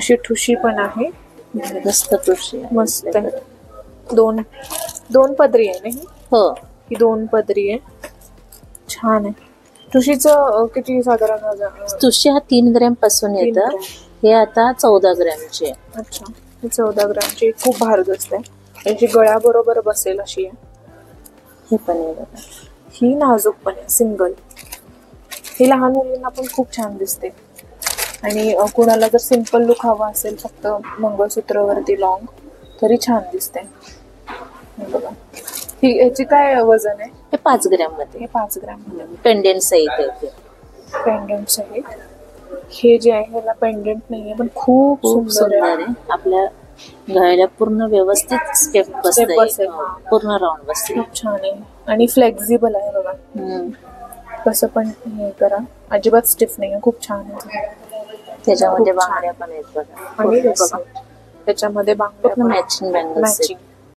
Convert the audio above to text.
अशी ठुशी पण आहे, मस्त ठुशी आहे. मस्त आहे. दोन पदरी आहे ना ही? हो, ही 2 पदरी आहे, छान आहे. ठुशीचं किती साधारण? ठुशी हा 3 ग्रॅम पासून 3 येतं. ग्रॅम. हे आता 14 ग्रॅमचे आहे. अच्छा, ही 14 ग्रॅमची खूप भारदस्त आहे. याची गळ्या बरोबर बसेल अशी आहे. हे पण आहे बघा. ही नाजूक पण आहे, सिंगल. ही लहान मुलींना पण खूप छान दिसते. आणि कुणाला जर सिंपल लुक हवा असेल फक्त मंगळसूत्रावरती लॉंग, तरी छान दिसते. हे बघा, ही याची काय वजन आहे? हे 5 ग्रॅम मध्ये. हे 5 ग्रॅम मध्ये पेंडेंट सहित आहे ते. पेंडंट सहित. हे जे आहे ह्याला पेंडंट नाहीये, पण खूप खूप सुंदर आहे. आपल्या गळ्याला पूर्ण व्यवस्थित स्टेप बसते, बसेल. पूर्ण राऊंड बसते. खूप छान आहे आणि फ्लेक्झिबल आहे बघा. कसं पण हे करा, अजिबात स्टिफ नाही, खूप छान आहे. त्याच्यामध्ये बांगड्या पण आहेत बघा. आणि बघा त्याच्यामध्ये बांगड्या मॅचिंग बँगल्स. मॅचिंग